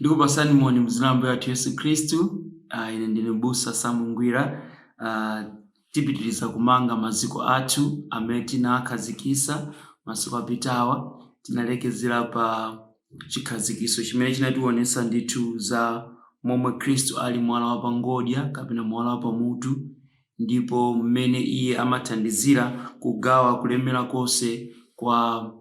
Ndikupasani moni mzinambo yathu Yesu Kristu. Ine ndine Mbusa Samungwira. Tipitiriza kumanga maziko athu amene tinakhazikisa masiku apitawa. Tinalekezera pa chikhazikiso chimene chinatiwonesa ndithu za momwe Kristu ali mwala wa pangodya kapena mwala wa pamutu, ndipo mmene iye amathandizira kugawa kulemera konse kwa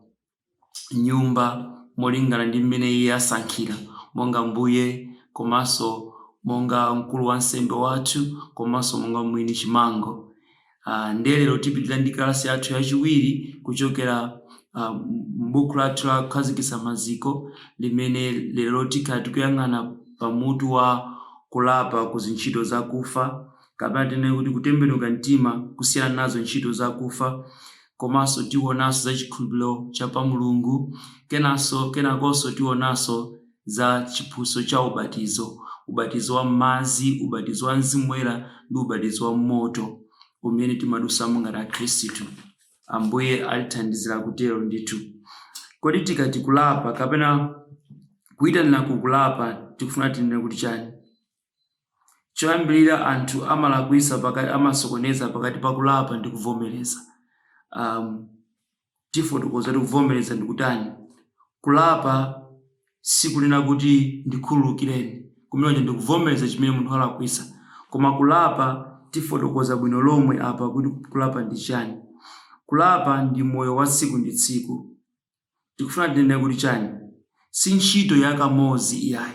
nyumba molingana ndi mmene iye asankhira, monga mbuye komanso monga mkulu wa nsembe wathu komanso monga mwini chimango. Ndelero tipitira ndi kalasi yathu yachiwiri kuchokera m'buku lathu la kukhazikisa maziko limene lero tikuyang'ana pamutu wa kulapa ku zintchito zakufa, kapena tinene kuti kutembenuka mtima kusiyana nazo ntchito zakufa, komanso tionanso za chikhulupiriro cha pa Mulungu, kenakonso tionanso za chiphuso cha ubatizo wa m'madzi, ubatizo wa Mzimu Woyera ndi ubatizo wa moto umene timadusamo ngati Akhristu. Ambuye alithandizira kutero ndithu. Kodi tikati kulapa kapena kuyitanira kukulapa tikufuna tinene kuti chani? Choyambirira anthu amalakwisa pakati amasokoneza pakati pa kulapa ndi kuvomereza. Tifotokoza kuti kuvomereza ndi kutani? Kulapa sikunena kuti ndikhululukireni, kumene ndi kuvomereza chimene munthu alakwisa. Koma kulapa tifotokoza bwino lomwe apa kuti kulapa ndi chani. Kulapa ndi moyo wa tsiku ndi tsiku. Tikufuna tinene kuti chani? Si ntchito yakamodzi iyayi.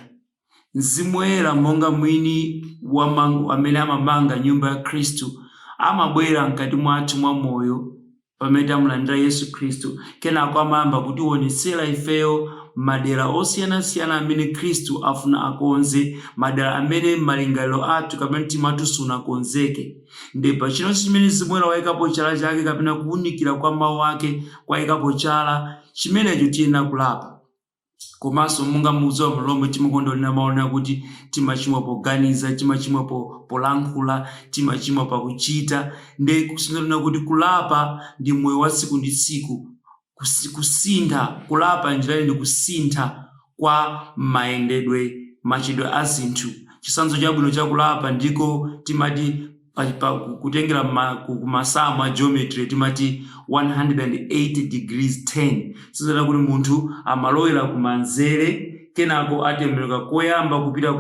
Mzimu Woyera monga mwini amene amamanga nyumba ya Khristu amabwera mkati mwathu mwa moyo pamene tamulandira Yesu Khristu, kenako amayamba kutionetsera ifeyo madera osiyanasiyana amene Khristu afuna akonze, madera amene malingaliro athu kapena mtima athu sunakonzeke. Ndipo chino chimene Mzimu Woyera wayikapo chala chake kapena kuwunikira kwa mawu ake kwayikapo chala, chimenecho tiyenera kulapa. Komanso munga muzo mlomwe timakondolera maona kuti timachimwa poganiza, timachimwa polankhula, timachimwa pakuchita. Ndi kusinzana kuti kulapa ndi moyo wa tsiku ndi tsiku, kusintha. Kulapa njira ndi kusintha kwa machidwe a zinthu. Chisanzo chabwino cha kulapa ndiko timati kutengera ku masamu a geometry timati 180 degrees 10. Sizana kuti munthu amalowera kumanzere, kenako atembenuka koyamba kupita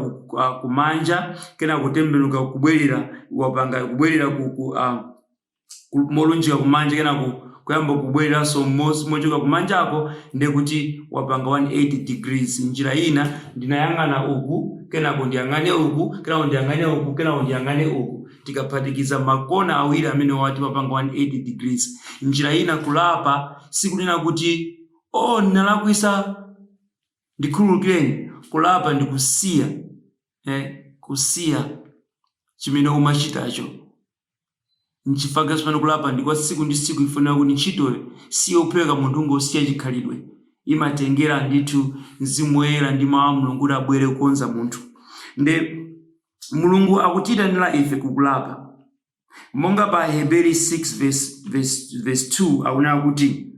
kumanja, kenako kutembenuka kubwerera molunjika kumanja, kenako kuyamba kubwerera so mochoka kumanjako ndi kuti wapanga 180 degrees. Njira ina ndinayang'ana uku, kenako ndiyang'ane uku, kenako ndiyang'ane uku, kenako ndiyang'ane uku. Tikaphatikiza makona awiri amene wati wapanga 180 degrees. Njira ina kulapa sikunena kuti ndinalakwisa ndikhululukireni. Kulapa ndi kusiya, kusiya chimene umachitacho. Nchifukwa chimene kulapa ndi kwa tsiku ndi tsiku, ifunira kuti ntchitoyo siyophweka munthu ngosiya chikhalidwe. Imatengera ndithu Mzimu Woyera ndi mawu a Mulungu kuti abwere kukonza munthu. Ndi Mulungu akutiyitanira ife kukulapa. Monga pa Hebrew 6 verse 2 akunena kuti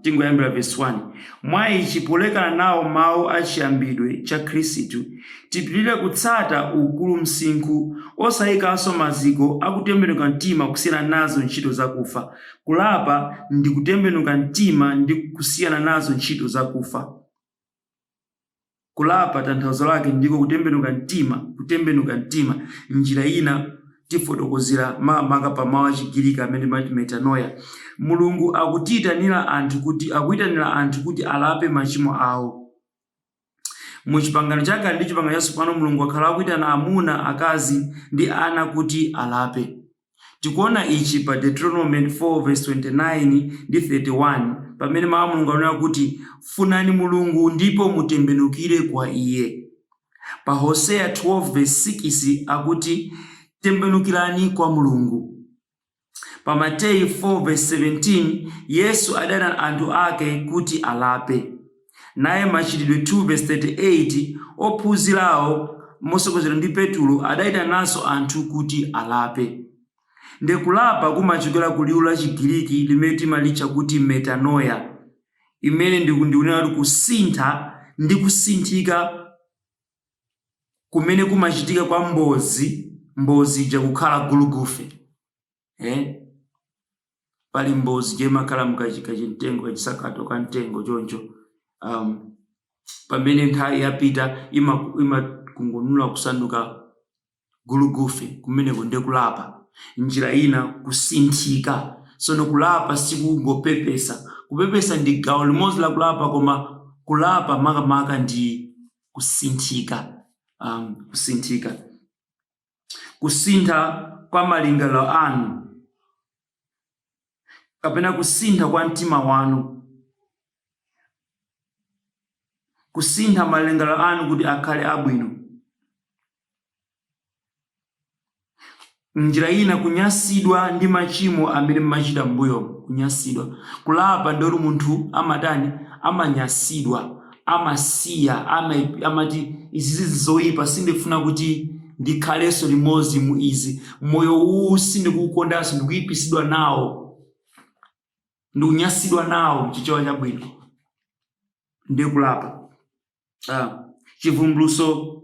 tingoyambira verse 1. Mwa ichi polekana nawo mawu achiyambidwe cha Khristu, tipitirire kutsata ukulu msinkhu osayikanso maziko akutembenuka mtima kusiyana nazo ntchito zakufa. Kulapa ndi kutembenuka mtima ndi kusiyana nazo ntchito zakufa. Kulapa tanthauzo lake ndiko kutembenuka mtima. Njira ina tifotokozera maka pa mawu achigiriki amene mati metanoia. Mulungu akuyitanira anthu kuti alape machimo awo. Mu chipangano chakale ndi chipangano chatsopano Mulungu akhala akuyitana amuna, akazi ndi ana kuti alape. Tikuona ichi pa Deuteronomy 4 verse 29 ndi 31 pamene mawu a Mulungu anena kuti funani Mulungu ndipo mutembenukire kwa iye. Pa Hosea 12 verse 6 akuti tembenukirani kwa Mulungu. Pa Mateyu 4 verse 17 Yesu adana anthu ake kuti alape. Naye Machitidwe 2 verse 38 ophunzirawo mosokozera ndi Petulo adayitananso anthu kuti alape. Ndi kulapa kumachokera ku liwu la Chigiriki limene timalitcha kuti metanoia, imene ndikunena kuti kusintha ndi kusinthika kumene kumachitika kwa mbozi ija kukhala gulugufe. Pali mbozi je makhala mukachika chimtengo chisakato ka mtengo choncho, pamene nthawi yapita imakungunula kusanduka gulugufe, kumeneko ndi kulapa. Njira ina kusinthika. Sono kulapa sikungopepesa. Kupepesa ndi gawo limodzi la kulapa, koma kulapa makamaka ndi kusinthika. Kusinthika. Kusintha kwa malingaliro anu kapena kusintha kwa mtima wanu. Kusintha malingaliro anu kuti akhale abwino. Njira ina kunyasidwa ndi machimo amene mmachita mbuyo. Kunyasidwa. Kulapa ndori munthu amatani amanyasidwa, amasiya, amati izi zoyipa sindifuna kuti ndikhaleso limodzi mu izi, moyo uwu sindikukondanso, ndikuyipisidwa nawo, ndikunyasidwa nawo chichewa chabwino. Ndi kulapa. Chivumbuluso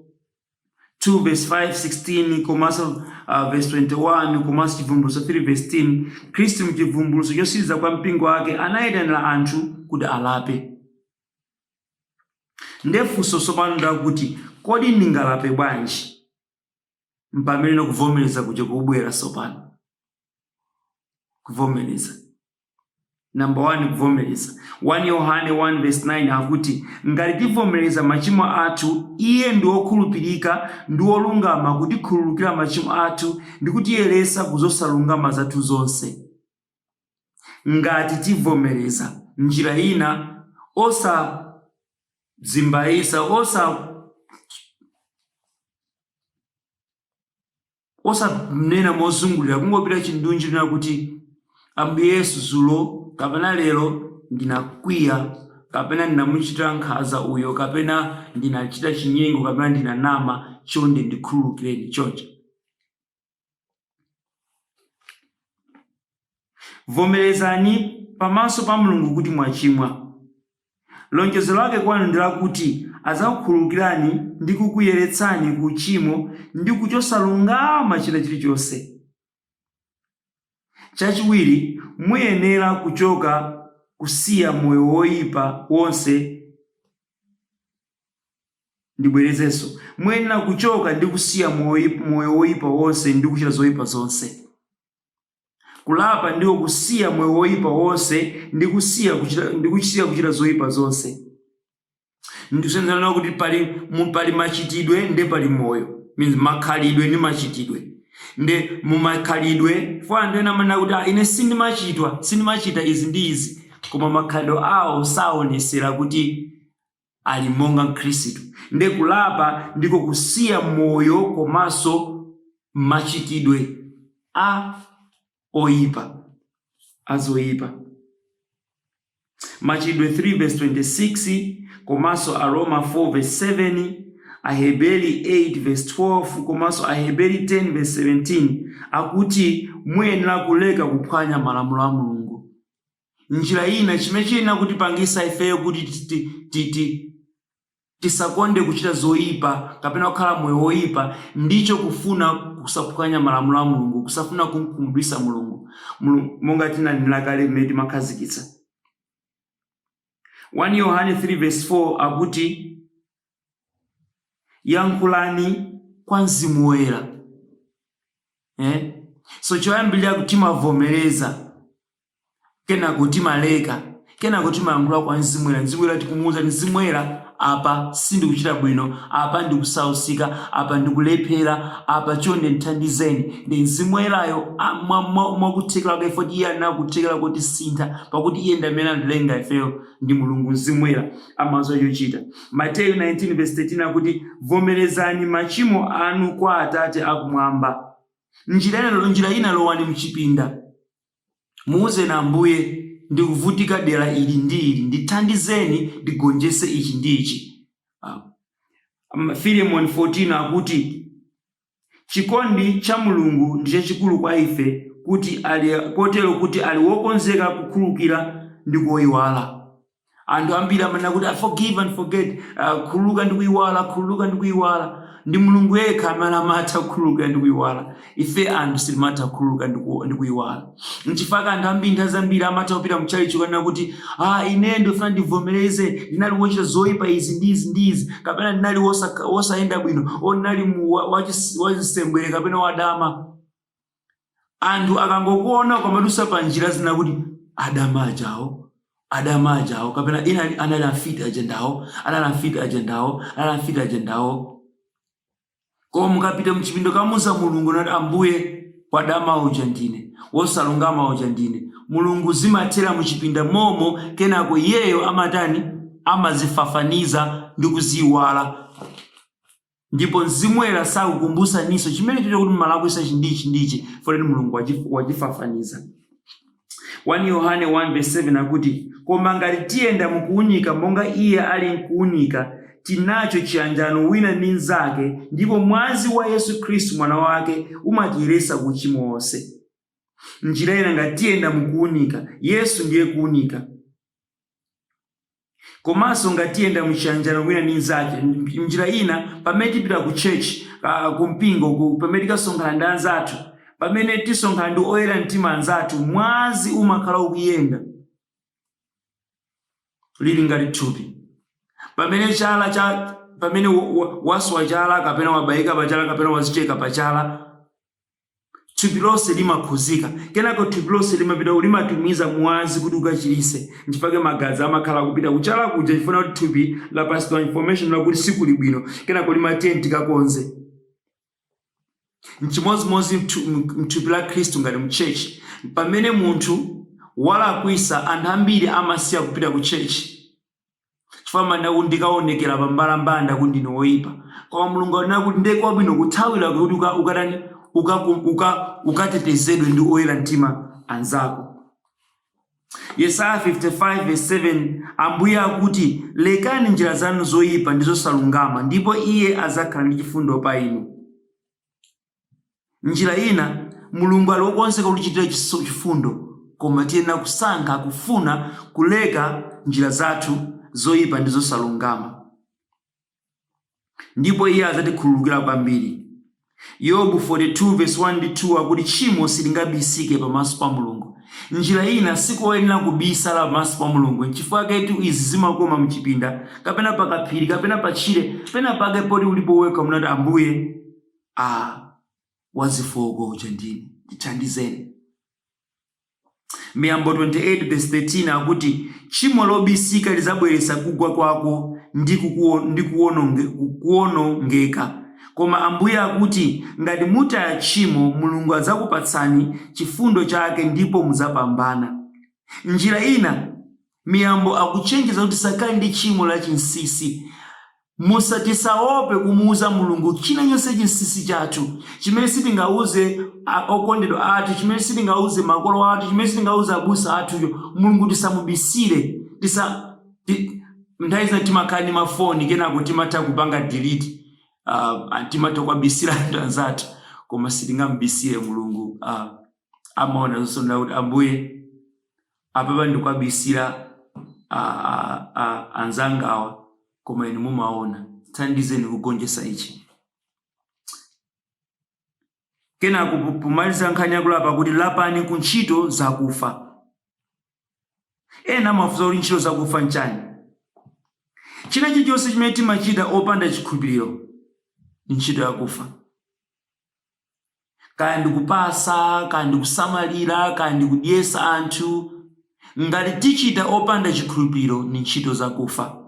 2 verse 5:16 komanso verse 21 komanso chivumbuluso 3 verse 10. Khristu mchivumbuluso chosiriza kwa mpingo wake anayitanira anthu kuti alape. Ndefunso tsopano ndakuti kodi ndingalape bwanji mpamene kuvomereza kuja kubwera tsopano? Kuvomereza. Number 1, kuvomereza. 1 Yohane 1 verse 9 akuti ngati tivomereza machimo athu, iye ndi wokhulupirika ndi wolungama kuti khululukira machimo athu ndi kutiyeresa kuzosalungama zathu zonse. Ngati tivomereza. Njira ina osadzimbayisa, osanena mozungulira, kungopita chindunji na kuti Ambuye Yesu zulo kapena lero ndinakwiya, kapena ndinamuchitira nkhanza uyo, kapena ndinachita chinyengo, kapena ndinanama, chonde ndikhululukireni choncho. Vomerezani pamaso pa Mulungu kuti mwachimwa. Lonjezo lake kwanu ndi lakuti adzakukhululukirani ndi kukuyeretsani ku tchimo ndi kuchosalungama china chilichonse. Chachiwiri, muyenera kuchoka kusiya moyo woyipa wonse. Ndibwerezenso, muyenera kuchoka ndi kusiya moyo woyipa wonse ndi kuchita zoyipa zonse. Kulapa ndiwo kusiya moyo woyipa wonse ndi kuchita zoyipa zonse. Ndikusenzana kuti pali machitidwe ndi pali moyo. Means makhalidwe ndi machitidwe. Nde mumakhalidwe fana ndena mana kuti ine sindimachita izi ndi izi, koma makhalidwe awo saonesera kuti ali monga Khristu. Nde kulapa ndiko kusiya moyo komanso machitidwe azoyipa. Machitidwe 3 verse 26 komanso Aroma 4 verse 7, Aheberi 8 verse 12 komanso Aheberi 10 verse 17 akuti muyenera kuleka kuphwanya malamulo a Mulungu. Njira ina chimene kutipangisa ifeyo kuti tisakonde kuchita zoyipa kapena kukhala moyo woyipa ndicho kufuna kusaphwanya malamulo a Mulungu, kusafuna kumkondweretsa Mulungu. Monga tinanena kale mmene timakhazikitsa. 1 Yohane 3 verse 4 akuti yankhulani kwa Mzimu Woyera. So choyambirira kuti timavomereza, kena kuti maleka, kena kuti mayankhula kwa Mzimu Woyera. Mzimu Woyera tikumuwuza Mzimu Woyera apa sindikuchita bwino, apa ndikusausika, apa ndikulephera, apa chonde ndithandizeni. Ndi Mzimu Woyerayo mwakuthekera kwa ifoti iye anakuthekera kuti sintha, pakuti iye ndi amene anatilenga ifeyo ndi Mulungu. Mzimu Woyera amazo yochita. Mateyu 19 verse 13 akuti vomerezani machimo anu kwa Atate akumwamba. Njira ina lowani mchipinda, muuze na Ambuye ndikuvutika dera ili ndi ili, ndithandizeni ndigonjese ichi ndi ichi. Filemoni 14 akuti chikondi cha Mulungu ndiye chikulu kwa ife kotero kuti ali wokonzeka kukhululukira ndi kuyiwala. Anthu ambiri amanena kuti forgive and forget, khululuka ndi kuyiwala, khululuka ndi kuyiwala. Ndi Mulungu yekha amene amatha kukhululuka ndi kuyiwala. Ife anthu sitimatha kukhululuka ndi kuyiwala. Nchifukwa anthu ambiri nthawi zambiri amatha kupita mchalichi kunena kuti ine ndifuna ndivomereze ndinali wochita zoyipa izi ndi izi, kapena ndinali wosayenda bwino, ndinali wachisembwere kapena wadama. Anthu akangokuona kwamadusa pa njira zina kuti adama ajawo kapena ina anali afiti ajendawo. Koma mukapita mchipindo kamuza Mulungu nati Ambuye wadama uja ndine, wosalungama uja ndine, Mulungu zimathera muchipinda momo, kenako iyeyo amatani amazifafaniza ndi kuziwala. Ndipo mzimwera sakukumbusa niso chimene chito kuti mmalakwisa chindichi fore Mulungu wachifafaniza. 1 Yohane 1:7 akuti koma ngati tiyenda mukuunika monga iye ali mkuunika, tinacho chiyanjano wina ndi mnzake, ndipo mwazi wa Yesu Khristu mwana wake umatiyeresa ku uchimo wonse. Njira ina ngati tiyenda mukuunika, Yesu ndiye kuunika. Komanso ngati tiyenda muchiyanjano wina ndi mnzake, njira ina pamene tipita ku church, kumpingo, pamene tikasonkhana ndi anzathu, pamene tisonkhana ndi oyera mtima anzathu, mwazi umakhala ukuyenda lili ngati thupi. Pamene waswa chala kapena wabayika pachala kapena wazicheka pachala, thupi lonse limakhuzika. Kenako thupi lonse limatumiza mwazi kuti ukachilise. Nchifukwa magazi amakhala kupita kuchala kuja chifuna kuti thupi la pastor information lakuti sikuli bwino, kenako limatenti kakonze. Nchimozimozi mthupi la Khristu ngati mchechi. Pamene munthu walakwisa, anthu ambiri amasiya kupita ku church. Chifukwa ndikaonekera pambalambanda kuti ndine woyipa. Koma Mulungu anena kuti ndekwa bwino kuthawira kuti ukatetezedwe ndi oyera mtima anzako. Yesaya 55:7 Ambuye akuti lekani njira zanu zoyipa ndi zosalungama, ndipo iye azakhala ndi chifundo pa inu. Njira ina Mulungu ali wokonzeka kutichitira chifundo, koma tiyenera kusankha kufuna kuleka njira zathu zoyipa ndi zosalungama, ndipo iye azatikhululukira kwambiri. Yobu 42:1-2 akuti tchimo silingabisike pamaso pa Mulungu. Njira ina sikoyenera kubisala pamaso pa Mulungu, nchifukwa ketu izi zimakoma mchipinda kapena pakaphiri kapena pachire pena pake poti ulipo weka munati Ambuye wazifoko uja ndine tithandizeni. Miyambo 28:13 akuti tchimo lobisika lizabweretsa kugwa kwako ndi kuwonongeka. Koma Ambuye akuti ngati mutaya tchimo, Mulungu adzakupatsani chifundo chake ndipo muzapambana. Njira ina Miyambo akuchenjeza kuti sakali ndi tchimo la chinsisi. Musatisaope kumuuza Mulungu china chonse chinsisi chathu, chimene sitingauze okondedwa athu, chimene sitingauze makolo athu, chimene sitingauze abusa athuyo. Mulungu tisamubisire. Nthawi zina timakhala ndi mafoni kenako timatha kupanga delete, timatha kubisira anthu anzathu, koma sitingamubisire Mulungu. Amaona zonse kuti Ambuye apapa ndikubisira anzangawa, koma inu mumaona, thandizeni kugonjetsa ichi. Kenako pomaliza nkhani yakulapa kuti lapani ku ntchito zakufa. Ena amafunsa kuti ntchito zakufa nchani? China chilichonse chimene timachita opanda chikhulupiriro ni ntchito yakufa. Kaya ndikupasa, kaya ndikusamalira, kaya ndikudyesa anthu, ngati tichita opanda chikhulupiriro ni ntchito zakufa.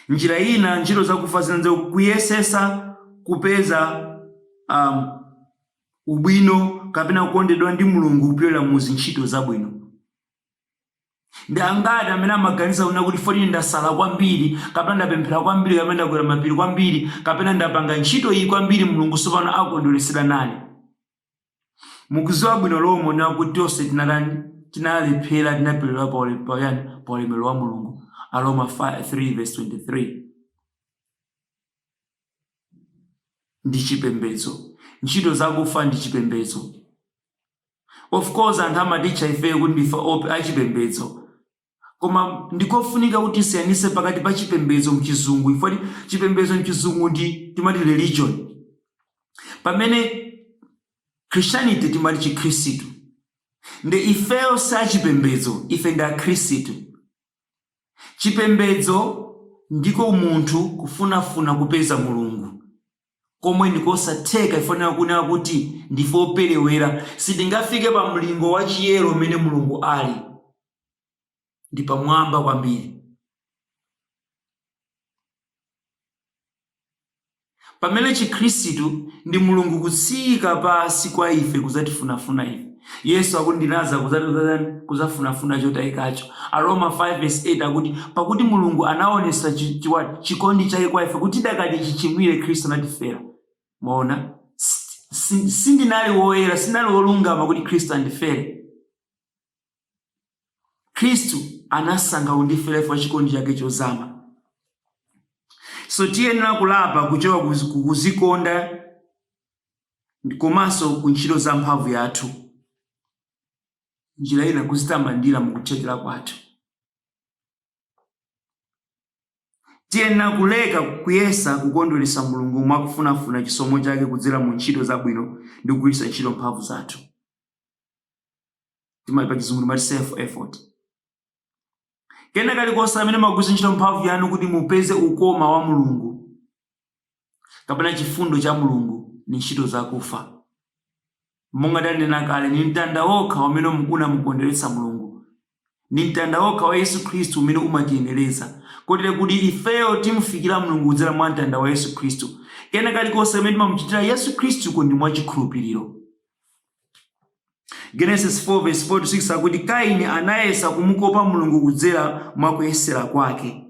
Njira ina ntchito zakufa zinanze kuyesesa kupeza ubwino kapena kukondedwa ndi Mulungu kupyola muzi ntchito zabwino. Ndi angati amene amaganiza una kuti foni ndasala kwambiri, kapena ndapemphera kwambiri, kapena ndakwera mapiri kwambiri, kapena ndapanga ntchito iyi kwambiri, Mulungu sopano akondweresera nane. Mukuziwa bwino lomwe na kuti tonse tinalephera, tinapelera pa ulemerero wa Mulungu. Aroma 3:23. Ndi chipembedzo. Ntchito zakufa ndi chipembedzo. Of course anthu amaticha ife kuti ndife ope achipembedzo. koma ndikofunika kuti siyanise pakati pa chipembedzo mchizungu. Ifoti chipembedzo mchizungu ndi timati religion, pamene Christianity timati chikhristu. Nde ifeyo sa chipembedzo, ife ndi akhristu. Chipembedzo ndiko munthu kufunafuna kupeza Mulungu, komwe ndikosatheka ifanira kunena kuti ndife operewera, sitingafike pa mlingo wa chiyero umene Mulungu ali, ndi pamwamba kwambiri. Pamene chikhristu ndi Mulungu kutsika pasi kwa ife kuzatifunafuna ife. Yesu akuti ndinaza kuzafunafuna chotayikacho. Aroma 5:8 akuti pakuti Mulungu anaonesa chikondi chake kwa ife kuti dakati chichimwire Khristu anatifera. Mwaona? Sindinali woyera, sindinali wolungama kuti Khristu andifere. Khristu anasankha kundifera kwa chikondi chake chozama. So tiyenera kulapa kuchoka kuzikonda komanso ku ntchito za mphamvu yathu. Njira ina kuzitamandira mukuthekera kwathu. Tiyenera kuleka kuyesa kukondweretsa Mulungu mwakufunafuna chisomo chake kudzera mu ntchito zabwino ndi kugwiritsa ntchito mphamvu zathu. Timali pa chizungu timati self effort. Kena kalikonse amene magwiritsa ntchito mphamvu yanu kuti mupeze ukoma wa Mulungu kapena chifundo cha Mulungu ni ntchito zakufa. Monga ndanena kale, ni mtanda wokha umene unamukondweretsa Mulungu, ni mtanda wokha wa Yesu Khristu umene umatiyenereza, kotero kuti ifeyo timufikira Mulungu kudzera mwa mtanda wa Yesu Khristu. Kena kalikonse amene timamuchitira Yesu Khristu ko ndi mwachikhulupiriro. Genesis 4:4-6 akuti Kaini anayesa kumukopa Mulungu kudzera mwa kuyesera kwake.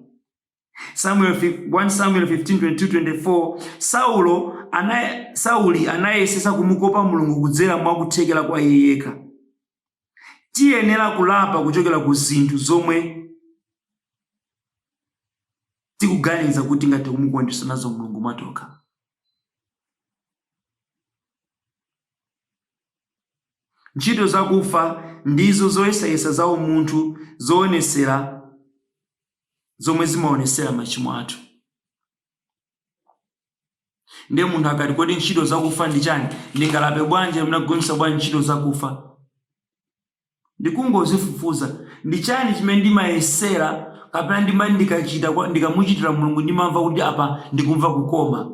1 Samuel 15:22-24 Sauli anayesesa kumukopa Mulungu kudzera mwa kuthekera kwa iye yekha. Tiyenera kulapa kuchokera ku zinthu zomwe tikuganiza kuti ngati kumukondweretsa nazo Mulungu mwatokha. Ntchito zakufa ndizo zoyesayesa za umunthu zoonesera zomwe zimaonesera machimo athu. Ndiye munthu akati kodi ntchito zakufa ndi chani, ndingalape bwanji mnagonisa bwanji ntchito zakufa? Ndikungozifufuza ndi chani chimene ndimayesera kapena ndimati ndikachita ndikamuchitira Mulungu ndimamva kuti apa ndikumva kukoma.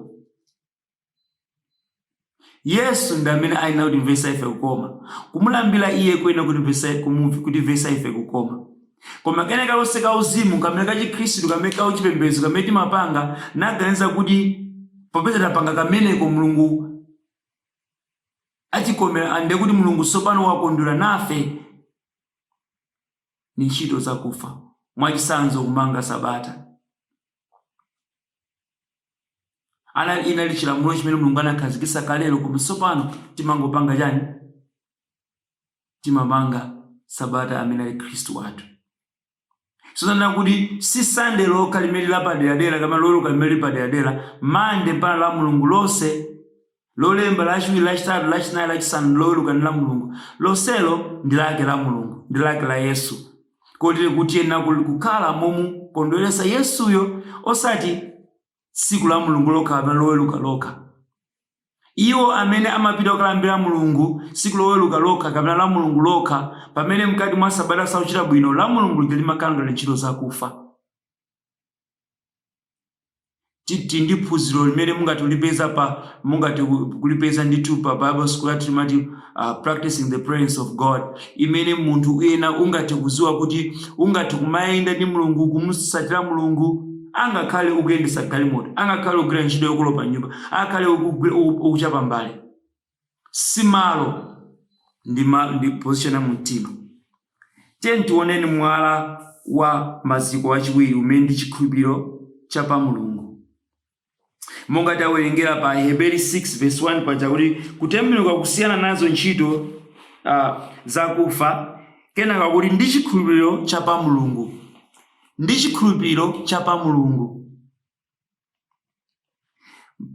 Yesu ndi amene ayina kuti mvesa ife kukoma. Kumulambira iye kwena kuti mvesa ife kukoma. Koma kene kalonse ka uzimu kamene ka chikhristu kamene ka uchipembedzo kamene timapanga naganiza kuti popeza tapanga kameneko Mulungu achikomera ande kuti Mulungu sopano wakondwera nafe, ni ntchito zakufa. Mwachisanzo kumanga Sabata. Inali chilamulo chimene Mulungu anakhazikitsa kalelo, koma sopano timangopanga chani? Timamanga Sabata amene ali Khristu wathu. Sonana kuti si Sunday lokha limene lapaderadera kama lolo limene lipaderadera, Monday mpaka la Mulungu lonse, lolemba lachiwiri lachitatu lachinayi lachisanu loweruka ndi la Mulungu. Lonselo ndi lake la Mulungu, ndi lake la Yesu. Kotero kuti ena kukhala momu kondweretsa Yesuyo osati tsiku la Mulungu lokha kapena loweruka lokha. Iwo amene amapita kukalambira Mulungu tsiku loweruka lokha kapena la Mulungu lokha, pamene mkati mwa Sabata sauchita bwino la Mulungu limakhala ntchito zakufa. Ndi phunziro limene mungati kulipeza ndithu pa Bible school ati timati practicing the presence of God, imene munthu ena ungati kuziwa kuti ungati kumayenda ndi Mulungu, kumusatira Mulungu, angakhale ukuyendesa galimoto, angakhale ukugwira ntchito yokulopa nyumba, angakhale ukuchapa mbale. Simalo ndi position ya mtima. Tiye tioneni mwala wa maziko wachiwiri umene ndi chikhulupiriro cha pa Mulungu. Monga tawerengera pa Hebrew 6:1 paja kuti kutembenuka kusiyana nazo ntchito zakufa, kenaka kuti ndi chikhulupiriro cha pa Mulungu. Ndi chikhulupiriro cha pa Mulungu.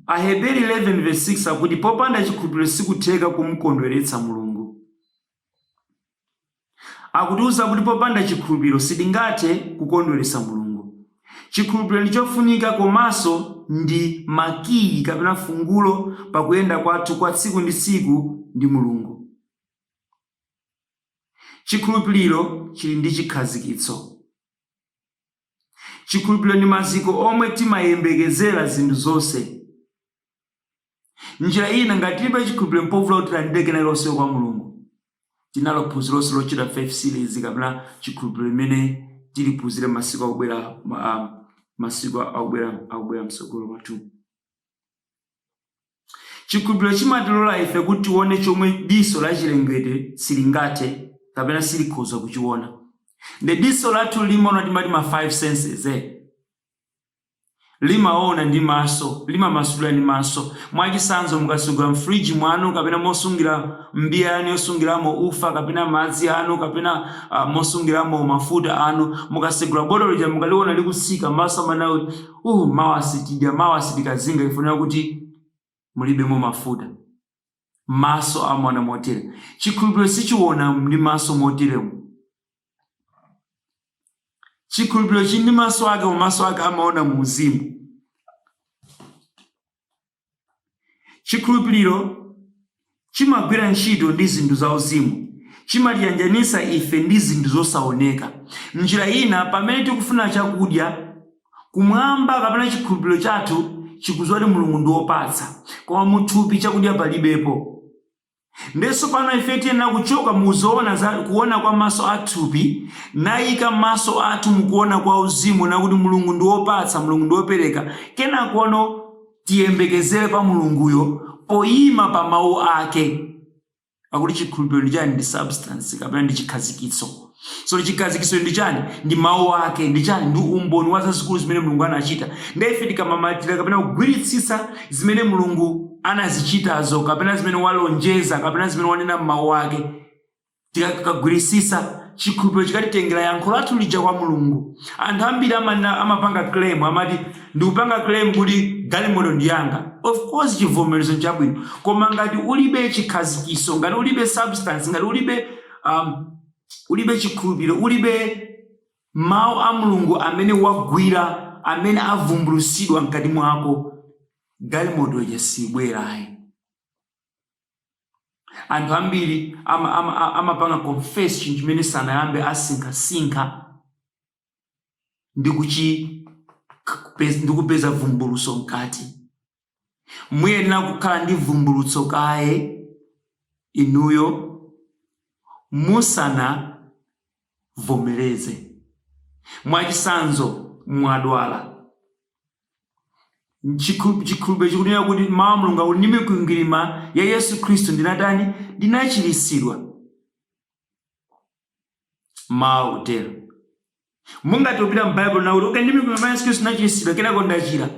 Aheberi 11:6 akuti popanda chikhulupiriro sikutheka kumukondweretsa Mulungu. akutiuza kuti popanda chikhulupiriro sitingathe kukondweretsa Mulungu. Chikhulupiriro ndichofunika komanso ndi makiyi kapena fungulo pakuyenda kwathu kwa tsiku ndi tsiku ndi Mulungu. Chikhulupiriro chili ndi chikhazikitso. Chikhulupiriro ndi maziko omwe timayembekezera zinthu zonse. Njira ina ngati tilibe chikhulupiriro mpofuna kuti tilandire lonse kwa Mulungu. Tinalo phunziro lonse lochita 5 series kapena chikhulupiriro limene tiliphunzire masiku akubwera msogolo mwathu. Chikhulupiriro chimatilola ife kuti tione chomwe diso la chilengedwe silingathe kapena silikhoza kuchiona. Ndi diso lathu limaona timati ma 5 senses limaona ndi maso, limamasula ndi maso. Mwachisanzo mukasugula mfriji mwanu kapena mosungira mbiya yanu yosungiramo ufa kapena madzi anu kapena mosungiramo mafuta anu, mukasegula botolo lija mukaliona likusika maso amanawe mawasi tikazinga ifunira kuti mulibemo mafuta. Maso amaona motere. Chikhulupiriro sichiona ndi maso moteremo. Chikhulupiriro chili ndi maso ake, maso ake amaona mu uzimu. Chikhulupiriro chimagwira ntchito ndi zinthu za uzimu. Chimatiyanjanisa ife ndi zinthu zosaoneka. Njira ina pamene tikufuna chakudya kumwamba kapena chikhulupiriro chathu chikudziwa kuti Mulungu ndi wopatsa, koma muthupi chakudya palibepo. Ndeso pano ife tiyenera kuchoka muzoona za kuona kwa maso athupi nayika maso athu mukuona kwa uzimu na kuti Mulungu ndi wopatsa, Mulungu ndi wopereka. Kena kono tiyembekezere pa Mulunguyo poyima pa mawu ake. Akuti chikhulupiriro ndi chani? Ndi substance kapena ndi chikhazikitso. So chikhazikitso ndi chani? Ndi mawu ake. Ndi chani? Ndi umboni wa zazikulu zimene Mulungu anachita. Ndi ife tikamamatira kapena kugwiritsitsa zimene Mulungu anazichitazo kapena zimene walonjeza kapena zimene wanena mawu ake, tikakagwiritsitsa chikhulupiriro chikatitengera yankho lathu lija kwa Mulungu. Anthu ambiri amapanga claim, amati ndikupanga claim kuti galimoto ndi yanga. Of course chivomerezo chabwino, koma ngati ulibe chikhazikitso, ngati ulibe substance, ngati ulibe chikhulupiriro, ulibe mawu a Mulungu amene wagwira, amene avumbulutsidwa mkati mwako, galimoto ija sibwerayi. Anthu ambiri amapanga confess chinthu chimene sanayambe asinkhasinkha ndikupeza vumbulutso mkati. Muyenera kukhala ndi vumbulutso kaye inuyo musana vomereze. Mwachisanzo mwadwala, chikhulupiriro chikunena kuti mawu a Mulungu akuti ndi mikwingwirima ya Yesu Khristu ndinatani? Ndinachiritsidwa. Mawu utero. Mungati upita m'Bible na kuti ndi mikwingwirima ya Yesu Khristu ndinachiritsidwa kenako ndachira.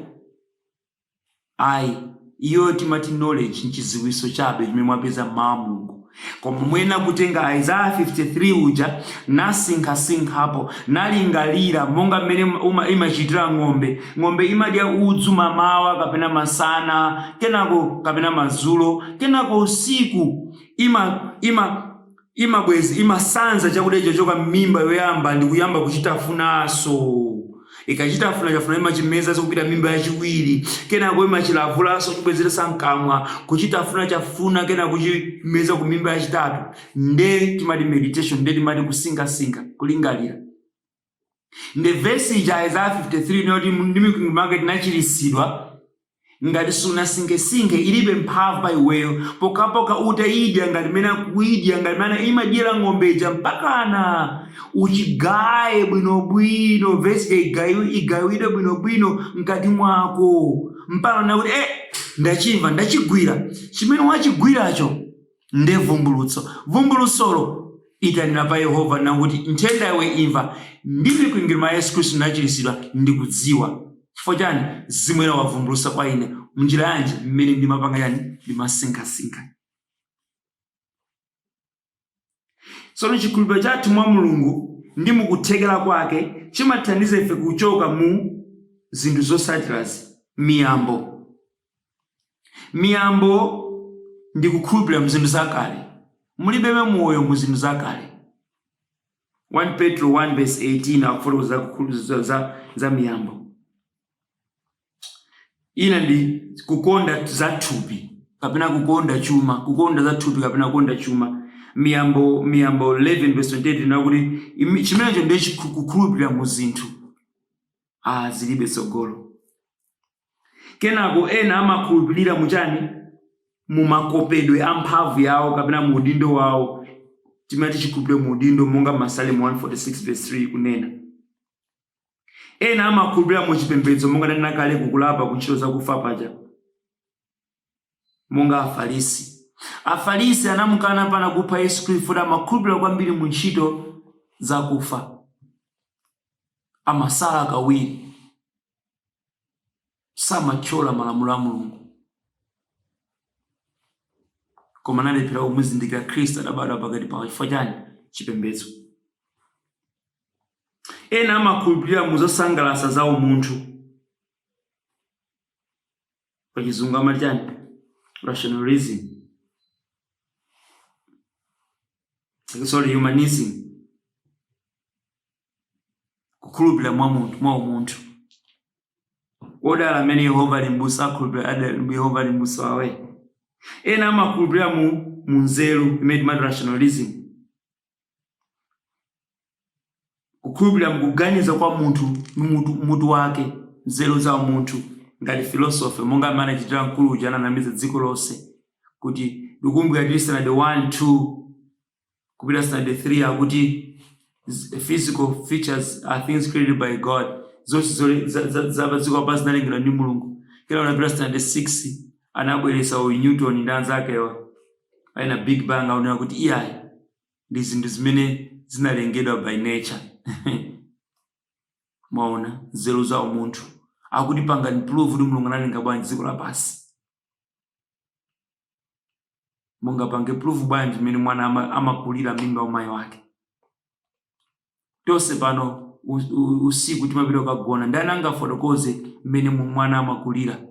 Ayi, iyo timati knowledge nchiziwiso chabe chimene mwapeza mawu a Mulungu. Koma mwena kutenga Isaiah 53 uja nasinkha hapo nalingalira monga mmene imachitira ng'ombe. Ng'ombe imadya udzu mamawa kapena masana, kenako kapena mazulo, kenako usiku imabwezi imasanza chakudya icho choka m'mimba yoyamba ndi kuyamba kuchitafunaso. Ikachitafuna imachimeza kupita mimba yachiwiri, kenako imachilavulaso kubwezeresa mkamwa kuchitafuna chafuna kenako kuchimeza ku mimba yachitatu. Nde timati meditation, nde timati kusinkhasinkha, kulingalira. Nde verse ija Isaiah 53 noti ndi mikwingwirima yake ndinachiritsidwa. Ngati sunasinkhe ilibe mphamvu pa iweyo, pokapoka utayidya ngati mene kuidya, ngati mene imadyera ng'ombe ija mpakana uchigaye bwinobwino. Verse igawidwe bwinobwino mkati mwako mpaka na kuti ndachimva, ndachigwira. Chimene wachigwiracho nde vumbulutsolo itanira pa Yehova na kuti nthenda iwe imva, ndi mikwingwirima ya Yesu Khristu ndinachiritsidwa ndikudziwa. Chifukwa chani? Zimwera wavumbulutsa kwa ine. Munjira yanji mmene ndimapanga yani ndimasinkha. Sono chikhulupiriro chathu mwa Mulungu ndi mukuthekera kwake chimathandiza ife kuchoka mu zinthu zosatirazi. Miyambo ndi kukhulupirira mu zinthu zakale. Mulibeme moyo mu zinthu zakale. 1 Petro 1 verse 18 akufotokoza za miyambo. Ina ndi kukonda za thupi kapena kukonda chuma, kukonda za thupi kapena kukonda chuma. Miyambo 11 verse 28 nakuti chimenecho ndiye kukhulupirira mu zinthu zilibe tsogolo. Kenako ena amakhulupirira muchani mu makopedwe amphamvu yawo kapena mu udindo wawo. Timati chikhulupirira mu udindo monga Masalimo 146 verse 3 kunena. Ena amakhulupirira mu chipembedzo monga tanena kale kukulapa kuntchito zakufa paja monga Afarisi anamukana pana kupha Yesu Khristu amakhulupirira kwambiri mu ntchito zakufa, amasala kawiri, samathyola malamulo a Mulungu, koma analephera kumuzindikira Khristu adabadwa pakati pawo chifukwa chani? Chipembedzo. Ena amakhulupirira mu zosangalatsa za umunthu, pachizungu amati chani? Rationalism. Humanism. Kukhulupirira mwa umunthu. Odala amene Yehova ali m'busa akhulupirira Yehova ali m'busa wawe. Ena amakhulupirira mu nzeru imene timati rationalism. Kukhulupirira mukuganiza kwa munthu wake, nzeru za munthu, ngati philosophy monga amene achitira mkulu uja ananamiza dziko lonse kuti ndikumbukira tili standard 1 2 kupita standard 3 akuti physical features are things created by God. Zonse za dziko lapansi zinalengedwa ndi Mulungu. Kila unapita standard 6 anabweresa Newton ndi anzakewa aina Big Bang aonera kuti iyayi ndi zinthu zimene zinalengedwa by nature. Maona nzeru za umunthu akuti panga ni prove kuti Mulungu analenga bwanji dziko lapansi. Monga pange prove bwanji mmene mwana amakulira mimba umayi wake. Tonse pano usiku timapita kugona ndani angafotokoze mmene mwana amakulira.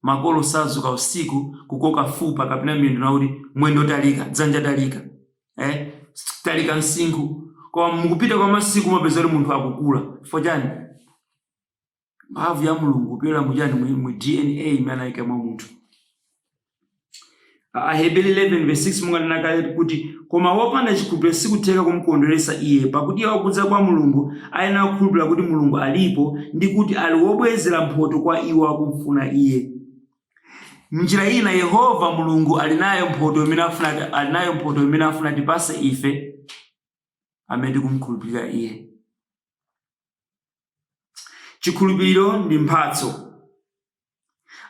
Makolo sazuka usiku kukoka fupa kapena miyendo nakuti mwendo talika, dzanja talika. Talika msinkhu. Kwa mukupita kwa masiku mapeza kuti munthu akukula. Chifukwa chani? Mphamvu ya Mulungu kupyola mujani mu DNA imene anayika mwa munthu. Aheberi 11 verse 6 munga tinakale kuti koma wopanda chikhulupiriro sikutheka kumukondweretsa iye, pakuti iye wakudza kwa Mulungu ayenera kukhulupirira kuti Mulungu alipo ndi kuti ali wobwezera mphotho kwa iwo akumfuna iye. M'njira ina Yehova Mulungu alinayo mphotho imene afuna tipase ife amene tikumukhulupirira iye. Chikhulupiriro ndi mphatso.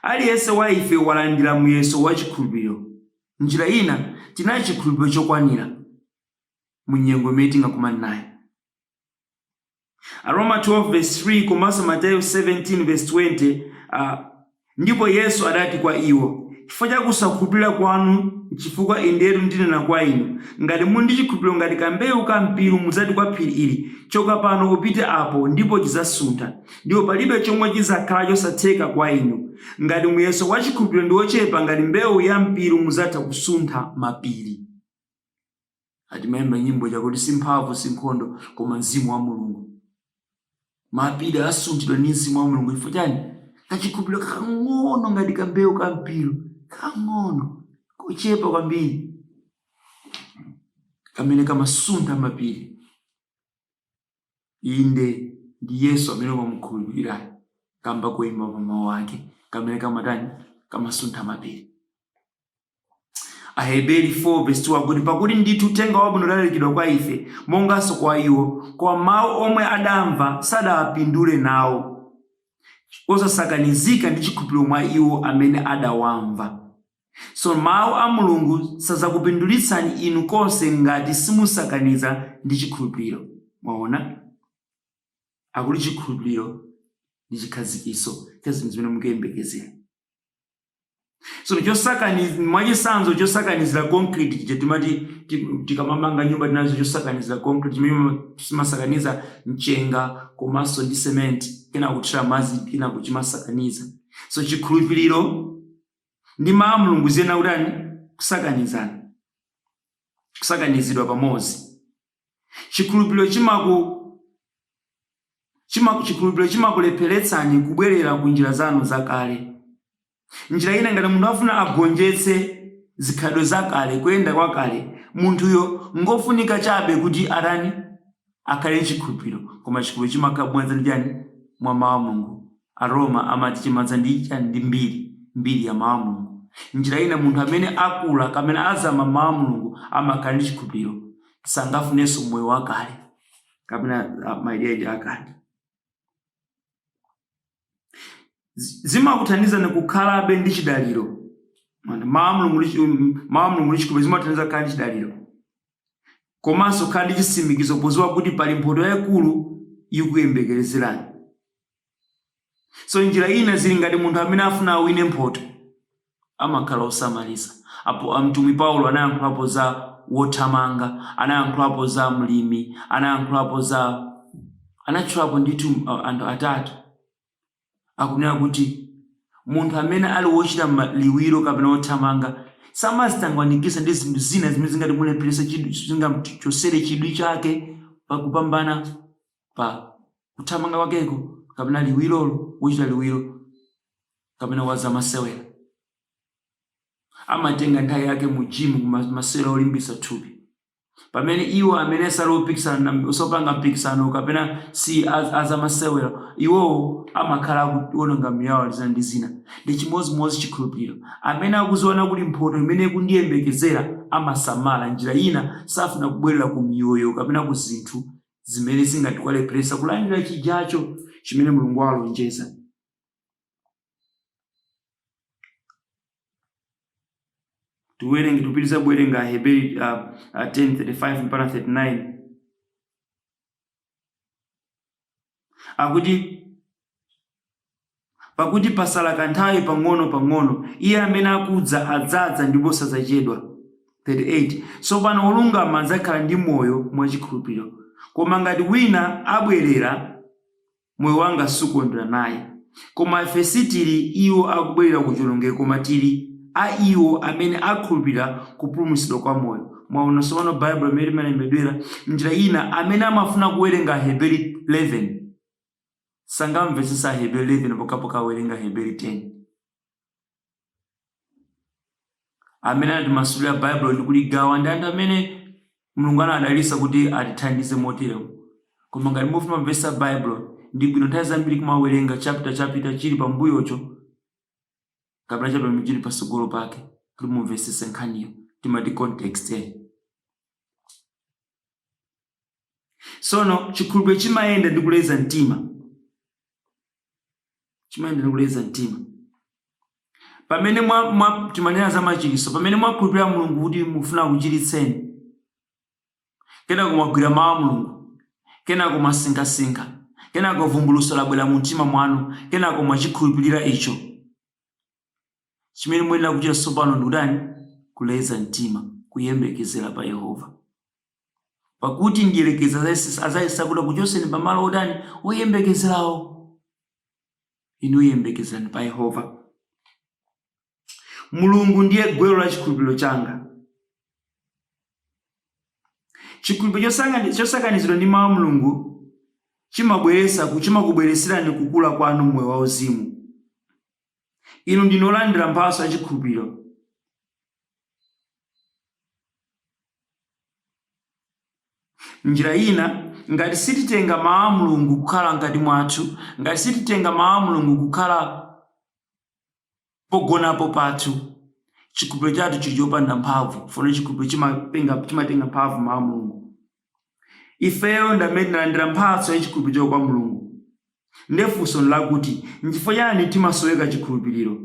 Aliyense wa ife walandira muyeso wa chikhulupiriro. Njira ina tinayo chikhulupiriro chokwanira mu nyengo imene tingakumane nayo. Roma 12 verse 3 komanso Mateyu 17 verse 20 ndipo Yesu adati kwa iwo, chifukwa cha kusakhulupirira kwanu chifukwa indetu ndinena kwa inu, ngati muli ndi chikhulupiriro ngati kambewu ka mpiru mudzati kwa phiri ili, choka pano upite apo, ndipo chidzasuntha, ndipo palibe chomwe chidzakhala chosatheka kwa inu. Ngati muyeso wa chikhulupiriro ndi wochepa ngati mbewu ya mpiru mudzatha kusuntha mapiri. Atimayimba nyimbo chakuti si mphamvu si nkhondo koma mzimu wa Mulungu. Mapiri asunthidwa ndi mzimu wa Mulungu. Chifukwa chani? Kachikhulupiriro kang'ono ngati kambewu ka mpiru, kang'ono kochepa kwambiri kamene kamasuntha mapiri. Inde ndi Yesu amene wamukhulupirira kamba kuimba mawu ake kamene kamatani kamasuntha mapiri. Aheberi 4 verse 2 akuti pakuti ndithu uthenga wabwino udalalikidwa kwa ife monganso kwa iwo, kwa mawu omwe adamva sadawapindule nawo, osasakanizika ndi chikhulupiriro mwa iwo amene adawamva. So mawu a Mulungu sazakupindulitsani inu konse ngati simusakaniza ndi chikhulupiriro. Mwaona? Akuti chikhulupiriro ndi chikhazikiso cha zinthu zimene mukuyembekezera. So mwachisanzo chosakanizira concrete chija timati tikamamanga nyumba tinazo chosakanizira concrete chimene simasakaniza mchenga komanso ndi cement kena kuthira madzi kena kuchimasakaniza. So chikhulupiriro ndi mawu a Mulungu ziyenera kutani kusakanizana, kusakanizidwa pamodzi. chikhulupiriro chimakulepheretsani kubwerera ku njira zanu zakale. Njira ina ngati munthu afuna agonjetse zikhalidwe zakale, kuyenda kwa kale, munthuyo ngofunika chabe kuti arani akhale chikhulupiriro, koma chikhulupiriro chimakabwenza ndi mwa mawu a Mulungu. Aroma amati chimadza ndi mbiri ya mawu a Mulungu. Njira ina munthu amene akula kamene azama mawu a Mulungu amakhala ndi chikhulupiriro, sangafunenso moyo wakale kapena maidea akale. Zimakuthandizani kukhalabe ndi chidaliro. Mawu a Mulungu ndi chikhulupiriro zimathandiza kukhala ndi chidaliro, komanso kukhala ndi chitsimikizo podziwa kuti pali mphotho yayikulu ikuyembekezerani. So njira ina zili ngati munthu amene afuna awine mphotho amakhala osamalitsa. Apo mtumwi Paulo anayankhulapo za wothamanga, anayankhulapo za mlimi, anatchulapo ndithu anthu atatu. Akunena kuti munthu amene ali wochita liwiro kapena wothamanga samazitangwanikisa ndi zinthu zina zimene zingatimulepheresa chosere chidwi chake pakupambana pa kuthamanga kwakeko kapena liwirolo, wochita liwiro kapena wazamasewera. Amatenga nthawi yake mu gym kumasewera olimbitsa thupi. Pamene iwo amene sali opikisana osapanga mpikisano kapena si azamasewera, iwo amakhala kuononga miyawo ndi zina. Ndi chimodzimodzi chikhulupiriro. Amene akuziona kuti mphotho imene kundiyembekezera amasamala. Njira ina safuna kubwerera ku miyoyo kapena ku zinthu zimene zingatilepheresa kulandira chijacho chimene Mulungu alonjeza. Tupitiriza kuwerenga Aheberi 10:35 mpaka 39. Akuti pakuti pasala kanthawi pang'ono iye amene akudza adzadza ndipo sadzachedwa. 38. Tsopano olungama adzakhala ndi moyo mwachikhulupiriro. Koma ngati wina abwerera, moyo wanga sukondwera naye. Koma ife sitili iwo akubwerera ku chiwonongeko, koma tili a iwo amene akhulupirira kupulumutsidwa kwa moyo. Mwaona tsopano Bible imene imedwera njira ina amene amafuna kuwerenga Aheberi 11 sangamvetsetsa Aheberi 11 pokapoka awerenga Aheberi 10. Amene atimasulira Bible ndi kuligawa ndi anthu amene Mulungu anadalitsa kuti atithandize motere. Koma ngati mufuna kumvetsa Bible ndi bwino nthawi zambiri kumawerenga chapter chili pambuyocho kapena chapter chili pasogolo pake kuti mumvetsetse nkhaniyo, timati context. Sono chikhulupiriro chimayenda ndi kuleza mtima. Pamene timanena za machiritso, pamene mwakhulupirira Mulungu kuti mufuna kuchiritseni, kena kumagwira mawu a Mulungu, kena kumasinkhasinkha, kena kuvumbulutso labwera mu mtima mwanu, kena mwachikhulupirira icho, chimene muyenera kuchita tsopano ndi kutani? Kuleza mtima, kuyembekezera pa Yehova. Pakuti ndiyelekeza azayesa kuchoseni pamalo otani? Oyembekezerawo. Inu yembekezerani pa Yehova. Mulungu ndiye gwero la chikhulupiriro changa. Chikhulupiriro chosakanizidwa ndi mawu a Mulungu chimakubweretserani kukula kwanu moyo wauzimu. Inu ndinu olandira mphatso ya chikhulupiriro. Njira ina ngati sititenga mawu a Mulungu kukhala ngati mwathu, ngati sititenga mawu a Mulungu kukhala pogonapo pathu, chikhulupiriro chathu chili chopanda mphamvu. Funa chikhulupiriro chimatenga mphamvu mawu a Mulungu. Ifeyo ndamene ndalandira mphatso ya chikhulupiriro kwa Mulungu. Ndefunso lakuti n'chifukwa chani timasoweka chikhulupiriro?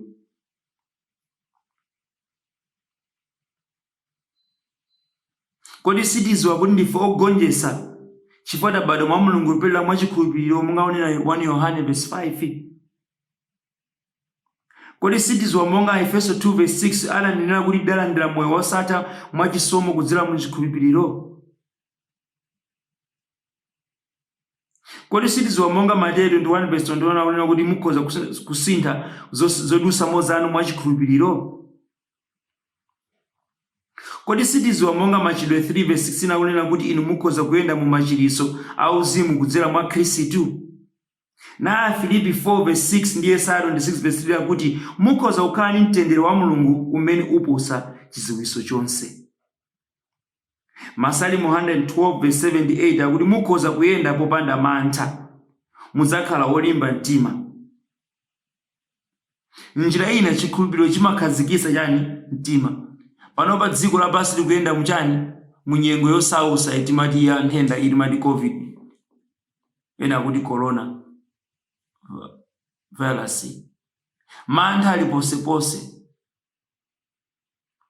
Kodi sitidziwa kuti ndife ogonjetsa chifukwa tabadwa mwa Mulungu kupyolera mwa chikhulupiriro, monga onena 1 Yohane 5. Kodi sitidziwa monga Efeso 2:6 ananena kuti tidalandira moyo wosatha mwachisomo kudzera mu chikhulupiriro? Kodi sitidziwa monga Mateyu 21:21 ananena kuti mukhoza kusintha zodusa zanu mwa chikhulupiriro? Kodi sitidziwa monga Machitidwe 3:16 akunena kuti inu mukhoza kuyenda mu machiritso auzimu kudzera mwa Khristu. Na Filipi 4:6 ndi Yesaya 26:3 akuti mukhoza kukhala ndi mtendere wa Mulungu umene uposa chidziwitso chonse. Masalimo 112:78 akuti mukhoza kuyenda popanda mantha, mudzakhala olimba mtima. Njira ina chikhulupiriro chimakhazikitsa chani mtima. Pano pa dziko lapansi likuyenda muchani munyengo yosausa itimati ya nthenda itimati COVID, ena kuti corona virus. Mantha ali posepose.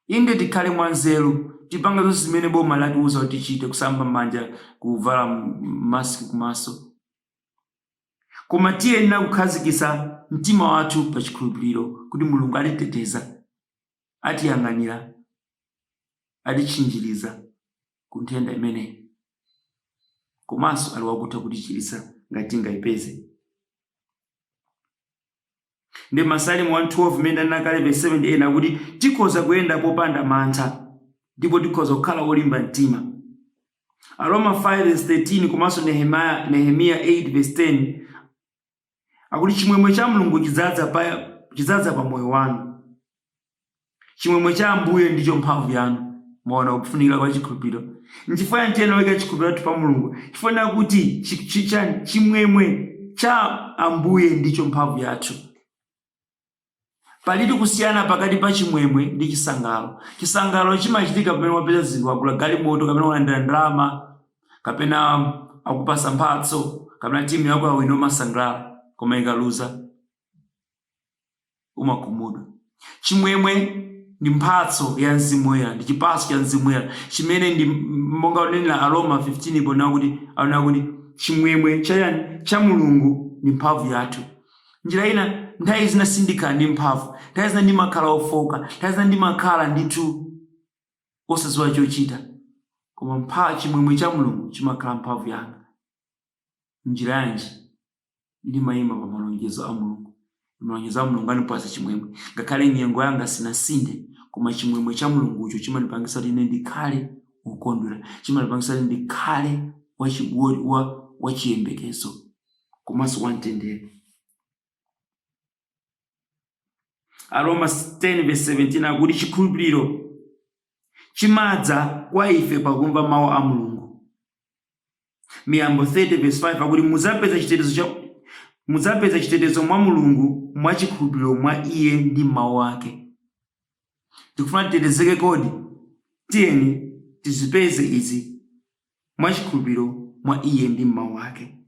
Inde tikhale mwanzeru, tipanga zonse zimene boma latiuza kuti tichite, kusamba manja, kuvala mask kumaso. Koma tiyenera kukhazikitsa mtima wathu pa chikhulupiriro kuti Mulungu atiteteza, atiyang'anira, atichinjiriza ku nthenda imeneyi. Komanso ali wakutha kutichiritsa ngati tingayipeze. Ndi Masalimo 112 mene nakale verse 7 akuti tikhoza kuyenda popanda mantha ndipo tikhoza kukhala olimba mtima. Aroma 5:13 komanso Nehemiya 8:10 akuti chimwemwe cha Mulungu chidzaza pa moyo wanu. Chimwemwe cha Ambuye ndicho mphamvu yanu. Mwaona kufunikira kwa chikhulupiriro. Nchifukwa ntiyena weka chikhulupiriro pa Mulungu. Chifuna kuti chimwemwe cha Ambuye ndicho mphamvu yathu. Palidi kusiyana pakati pa chimwemwe ndi chisangalalo. Chisangalalo chimachitika pamene wapeza zinthu, wagula galimoto, kapena walandira ndalama, kapena akupasa mphatso, kapena timu yako yawina masangalala, koma ikaluza umakhumudwa. Chimwemwe ndi mphatso ya Mzimu Woyera, ndi chipatso cha Mzimu Woyera chimene ndi monga unenera Aroma 15 bona kuti chimwemwe cha Mulungu ndi mphamvu yathu. Njira ina nthawi zina sindikhala ndi mphamvu, nthawi zina ndimakhala ofoka, nthawi zina ndimakhala ndithu osadziwa chochita, koma chimwemwe cha Mulungu chimakhala mphamvu yanga. Njira yanji ndimayima pa malonjezo a Mulungu. Malonjezo a Mulungu andipatsa chimwemwe, ngakhale nyengo yanga sinasinde, koma chimwemwe cha Mulungucho chimandipangitsa kuti ine ndikhale wokondwera, chimandipangitsa kuti ndikhale wachiyembekezo komanso wamtendere. Aroma 10:17 akuti chikhulupiriro chimadza kwa ife pakumva mawu a Mulungu. Miyambo 30:5 akuti mudzapeza chitetezo mwa Mulungu mwa chikhulupiriro mwa Iye ndi mawu ake. Tikufuna titetezeke kodi? Tiyeni tizipeze izi mwa chikhulupiriro mwa Iye ndi mawu ake.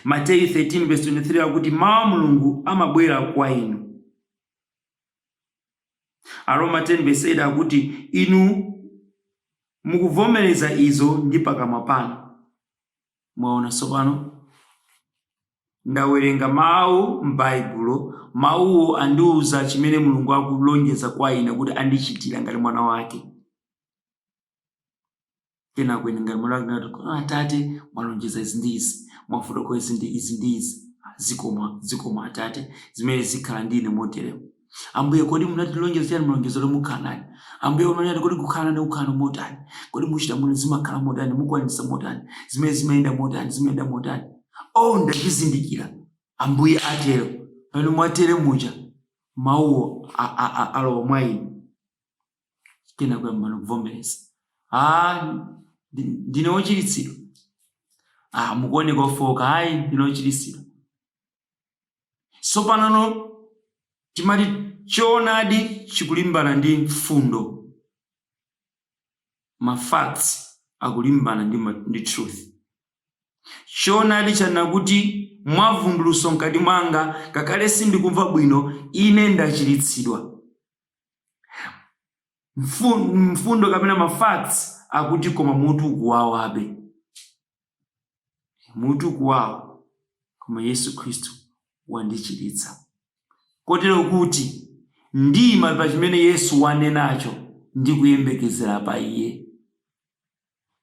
Mateyu 13:23 akuti mawu a Mulungu amabwera kwa inu. Aroma 10:8 akuti inu mukuvomereza izo ndi pakamwa panu. Mwaona tsopano ndawerenga mawu m'Baibulo, mawuwo andiuza chimene Mulungu akulonjeza kwa ine kuti andichitira ngati mwana wake. Kena kwene ngati mwana wake ngati Atate mwalonjeza izi ndi izi, mwafotokoza izi ndi izi, zikoma Atate zimene zikhala ndine moteremo. Ambuye kodi munatilonjeza chani mlonjezo lomukhala nani? Ambuye unanyati kodi kukhala ndi ukhalo motani? Kodi muchita muno zimakhala motani? Mukwanisa motani? Zimene zimayenda motani? Zimayenda motani? Ndachizindikira Ambuye atero. Pano mwatere muja mawuwo alowa mwa inu. Kena kuyamba kuvomereza. Ndine wochiritsidwa. Mukuoneka ofoka, ndine wochiritsidwa. Tsopano timati choonadi chikulimbana ndi mfundo. Facts akulimbana ndi truth. Choonadi chana kuti mwavumbuluso mkati mwanga kakale sindikumva bwino ine ndachiritsidwa. Mfundo kapena facts akuti koma mutu kuwawabe. Mutu kuwawa koma Yesu Kristu wandichiritsa. Kotero kuti ndima pa chimene Yesu wanenacho ndi kuyembekezera pa Iye.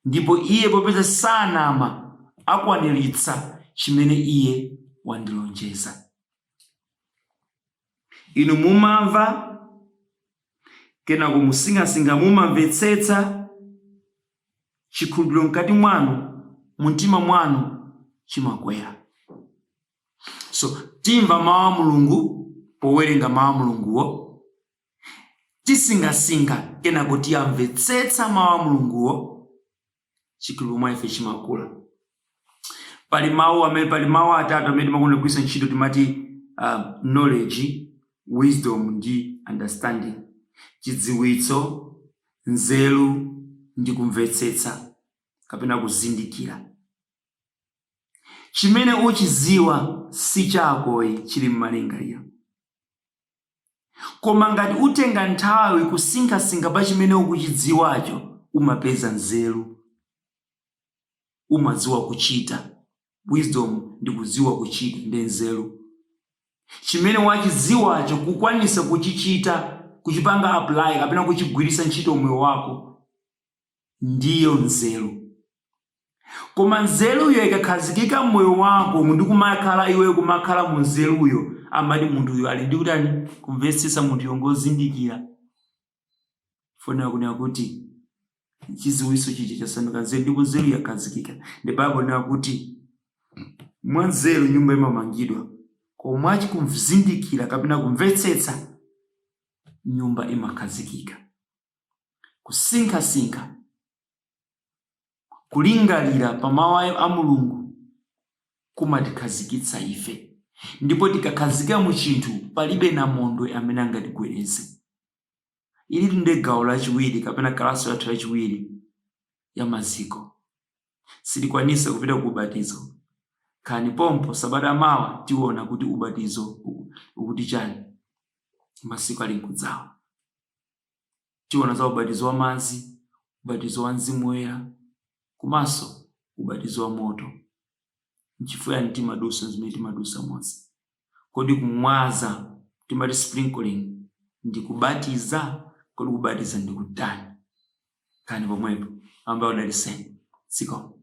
Ndipo Iye popeza sanama akwaniritsa chimene Iye wandilonjeza. Inu mumamva kena kumusingasinga mumamvetsetsa chikhulupiriro mkati mwanu, mumtima mwanu chimakwera. So timva mawu a Mulungu powerenga mawu a Mulunguwo, tisingasinga kena kuti amvetsetsa mawu a Mulunguwo, chikhulupiriro mwa ife chimakula. Pali mawu atatu amene timakona kugwiritsa ntchito timati knowledge, wisdom ndi understanding. Chidziwitso, nzeru ndi kumvetsetsa kapena kuzindikira. Chimene uchiziwa si chakoyi chili m'malingaliro. Koma ngati utenga nthawi kusingasinga pa chimene ukuchidziwacho, umapeza nzeru, umadziwa kuchita. Wisdom ndi kudziwa kuchita ndi nzeru. Chimene wachidziwacho kukwanisa kuchichita, kuchipanga apply kapena kuchigwiritsa ntchito moyo wako, ndiyo nzeru. Koma nzeruyo ikakhazikika moyo wako, munthu kumakhala iwe kumakhala mu nzeruyo, amati munthu uyo ali ndi kutani kumvetsetsa, munthu yongozindikira. Funa kunena kuti chidziwitso chichi chasanduka nzeru ndipo nzeru yakhazikika. The Bible nena kuti mwa nzeru nyumba imamangidwa, koma mwachi kumzindikira kapena kumvetsetsa nyumba imakhazikika. Kusinkhasinkha, kulingalira pa mawu a Mulungu kumatikhazikitsa ife. Ndipo tikakhazika mu chinthu palibe namondwe amene angatigwereze. Ili ndi gawo lachiwiri kapena kalaso yathu yachiwiri ya maziko. Sitikwanisa kupita ku ubatizo. Kani pompo sabata mawa tiona kuti ubatizo ukuti chani masiku ali nkudzawa. Tiona za ubatizo wa madzi, ubatizo wa Mzimu Woyera, komanso ubatizo wa moto. Nchifukwa timadusa zimene timadusa monse. Kodi kumwaza timati sprinkling ndi kubatiza, kodi kubatiza ndi kutani? Kani pomwepo ambaye unaliseni. Siko.